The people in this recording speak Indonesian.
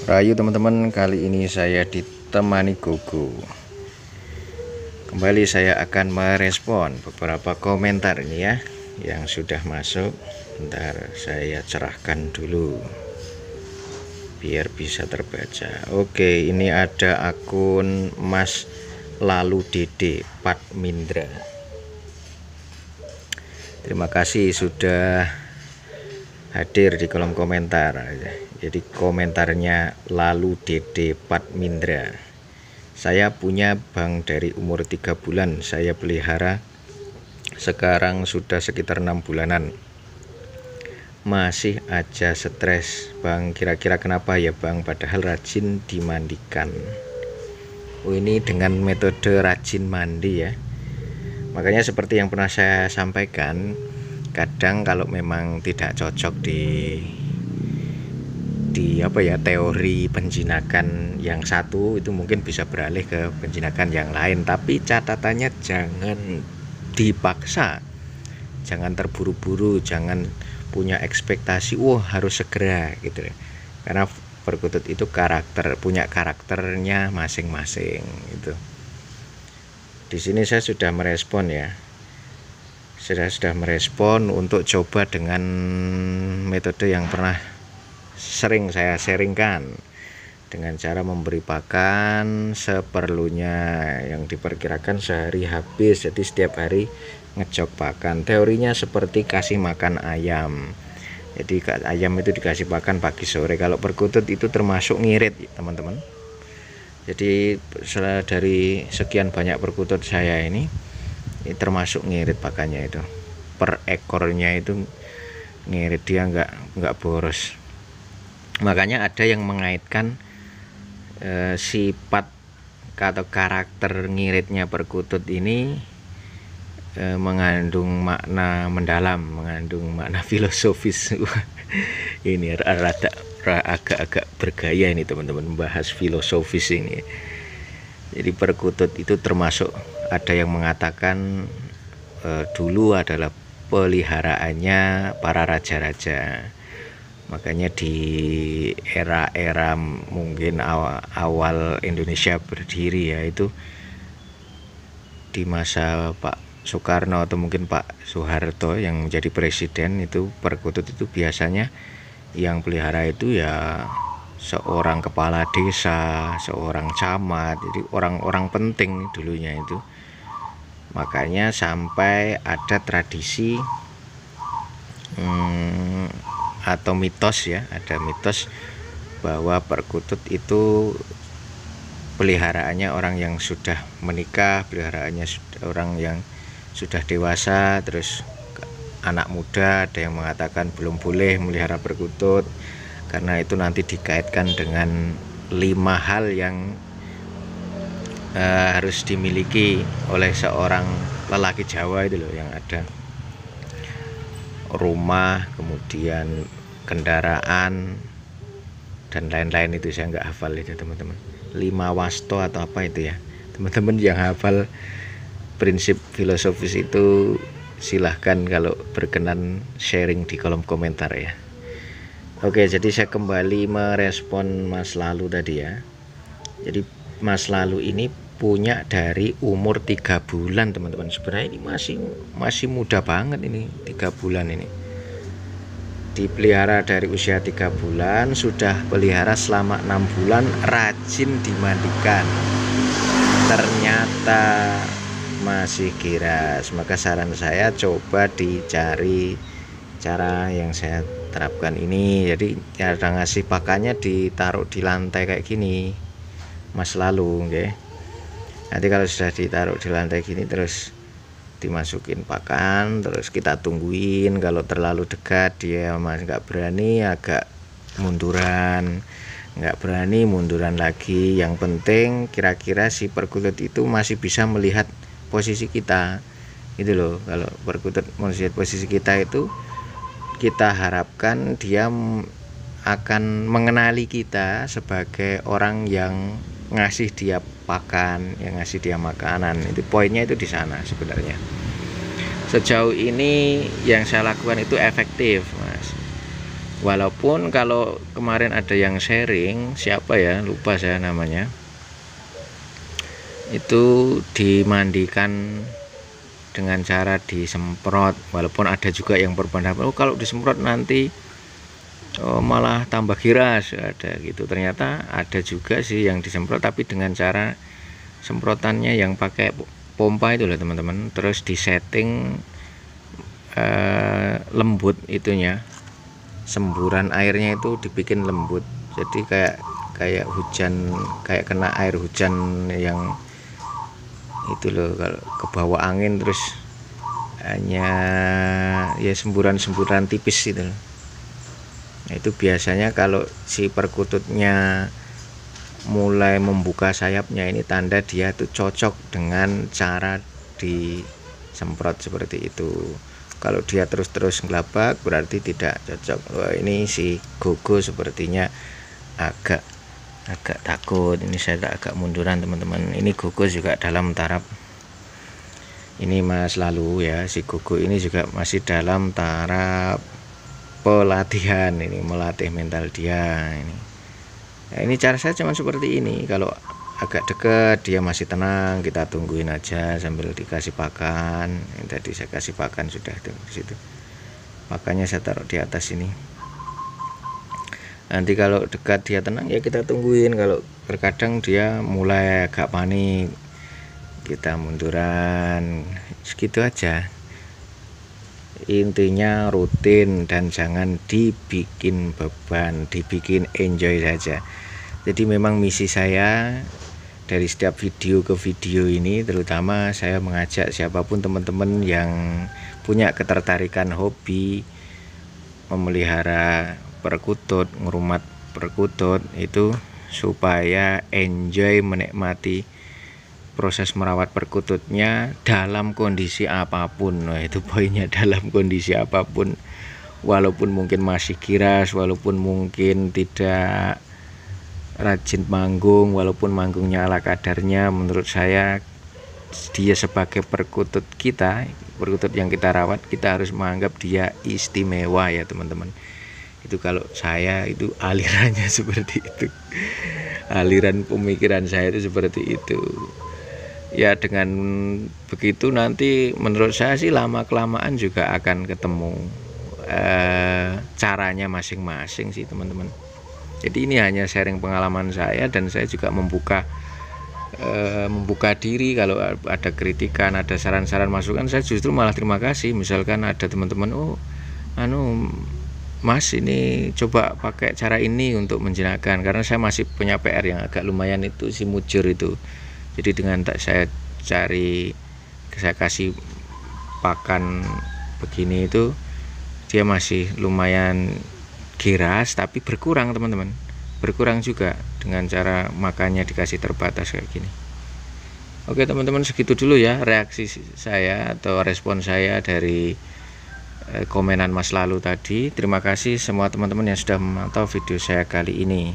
Rayu teman-teman, kali ini saya ditemani Gogo. Kembali saya akan merespon beberapa komentar ini ya yang sudah masuk. Bentar saya cerahkan dulu biar bisa terbaca. Oke, ini ada akun Mas Lalu Dede Patmindra. Terima kasih sudah hadir di kolom komentar. Jadi komentarnya Lalu Dede Patmindra. Saya punya bang dari umur 3 bulan. Saya pelihara sekarang sudah sekitar 6 bulanan. Masih aja stres bang. Kira-kira kenapa ya bang? Padahal rajin dimandikan. Oh, ini dengan metode rajin mandi ya. Makanya seperti yang pernah saya sampaikan, kadang kalau memang tidak cocok di teori penjinakan yang satu, itu mungkin bisa beralih ke penjinakan yang lain. Tapi catatannya jangan dipaksa, jangan terburu-buru, jangan punya ekspektasi harus segera gitu ya. Karena perkutut itu punya karakternya masing-masing gitu. Di sini saya sudah merespon ya. Sudah merespon untuk coba dengan metode yang pernah sering saya sharingkan, dengan cara memberi pakan seperlunya yang diperkirakan sehari habis. Jadi setiap hari ngejok pakan. Teorinya seperti kasih makan ayam. Jadi ayam itu dikasih pakan pagi sore. Kalau perkutut itu termasuk ngirit teman-teman. Jadi dari sekian banyak perkutut saya ini termasuk ngirit pakannya itu. Per ekornya itu ngirit, dia nggak boros. Makanya ada yang mengaitkan sifat atau karakter ngiritnya perkutut ini mengandung makna mendalam, mengandung makna filosofis. Ini agak-agak bergaya ini teman-teman, membahas filosofis ini. Jadi perkutut itu termasuk, ada yang mengatakan dulu adalah peliharaannya para raja-raja. Makanya di era-era mungkin awal Indonesia berdiri ya, itu di masa Pak Soekarno atau mungkin Pak Soeharto yang menjadi presiden, itu perkutut itu biasanya yang pelihara itu ya seorang kepala desa, seorang camat, jadi orang-orang penting dulunya itu. Makanya sampai ada tradisi atau mitos ya, ada mitos bahwa perkutut itu peliharaannya orang yang sudah menikah, peliharaannya orang yang sudah dewasa. Terus anak muda ada yang mengatakan belum boleh melihara perkutut karena itu nanti dikaitkan dengan 5 hal yang harus dimiliki oleh seorang lelaki Jawa itu loh, yang ada rumah, kemudian kendaraan dan lain-lain. Itu saya nggak hafal itu teman-teman, 5 wasto atau apa itu ya. Teman-teman yang hafal prinsip filosofis itu silahkan kalau berkenan sharing di kolom komentar ya. Oke, jadi saya kembali merespon Mas Lalu tadi ya. Jadi Mas Lalu ini punya dari umur 3 bulan teman-teman. Sebenarnya ini masih muda banget ini, 3 bulan ini. Dipelihara dari usia 3 bulan, sudah pelihara selama 6 bulan, rajin dimandikan. Ternyata masih giras. Maka saran saya coba dicari cara yang saya terapkan ini. Jadi cara ngasih pakannya ditaruh di lantai kayak gini Mas Lalu, okay? Nanti kalau sudah ditaruh di lantai gini, terus dimasukin pakan, terus kita tungguin. Kalau terlalu dekat dia masih nggak berani, agak munduran, nggak berani, munduran lagi. Yang penting kira-kira si perkutut itu masih bisa melihat posisi kita gitu loh. Kalau perkutut melihat posisi kita itu, kita harapkan dia akan mengenali kita sebagai orang yang ngasih dia pakan, yang ngasih dia makanan. Itu poinnya itu di sana sebenarnya. Sejauh ini yang saya lakukan itu efektif Mas. Walaupun kalau kemarin ada yang sharing, siapa ya, lupa saya namanya, itu dimandikan dengan cara disemprot. Walaupun ada juga yang berpendapat, oh kalau disemprot nanti malah tambah giras, ada gitu. Ternyata ada juga sih yang disemprot tapi dengan cara semprotannya yang pakai pompa itu loh teman-teman, terus disetting lembut itunya, semburan airnya itu dibikin lembut, jadi kayak hujan, kayak kena air hujan yang itu loh, kalau ke bawah angin terus hanya ya semburan-semburan tipis itu loh. Nah, itu biasanya kalau si perkututnya mulai membuka sayapnya, ini tanda dia tuh cocok dengan cara disemprot seperti itu. Kalau dia terus-terus ngelabak berarti tidak cocok. Wah, ini si Gogo sepertinya agak takut. Ini saya agak munduran teman-teman. Ini Gogo juga dalam taraf ini Mas lalu ya, si Gogo ini juga masih dalam taraf pelatihan, ini melatih mental dia ini. Nah, ini cara saya cuma seperti ini. Kalau agak dekat dia masih tenang, kita tungguin aja sambil dikasih pakan. Yang tadi saya kasih pakan sudah di situ. Pakannya saya taruh di atas ini. Nanti kalau dekat dia tenang ya kita tungguin. Kalau terkadang dia mulai agak panik, kita munduran. Segitu aja. Intinya rutin dan jangan dibikin beban, dibikin enjoy saja. Jadi memang misi saya dari setiap video ke video ini, terutama saya mengajak siapapun teman-teman yang punya ketertarikan hobi memelihara perkutut, ngerumat perkutut itu, supaya enjoy menikmati proses merawat perkututnya dalam kondisi apapun. Nah, itu poinnya, dalam kondisi apapun, walaupun mungkin masih giras, walaupun mungkin tidak rajin manggung, walaupun manggungnya ala kadarnya, menurut saya dia sebagai perkutut kita, perkutut yang kita rawat, kita harus menganggap dia istimewa ya teman-teman. Itu kalau saya itu alirannya seperti itu, aliran pemikiran saya itu seperti itu ya. Dengan begitu nanti menurut saya sih lama kelamaan juga akan ketemu caranya masing-masing sih teman-teman. Jadi ini hanya sharing pengalaman saya, dan saya juga membuka diri. Kalau ada kritikan, ada saran-saran, masukan, saya justru malah terima kasih. Misalkan ada teman-teman, oh Mas ini coba pakai cara ini untuk menjinakkan, karena saya masih punya PR yang agak lumayan itu, si mujur itu. Jadi dengan saya kasih pakan begini itu, dia masih lumayan giras tapi berkurang teman-teman, berkurang juga dengan cara makannya dikasih terbatas kayak gini. Oke teman-teman, segitu dulu ya reaksi saya atau respon saya dari komenan Mas lalu tadi. Terima kasih semua teman-teman yang sudah memantau video saya kali ini.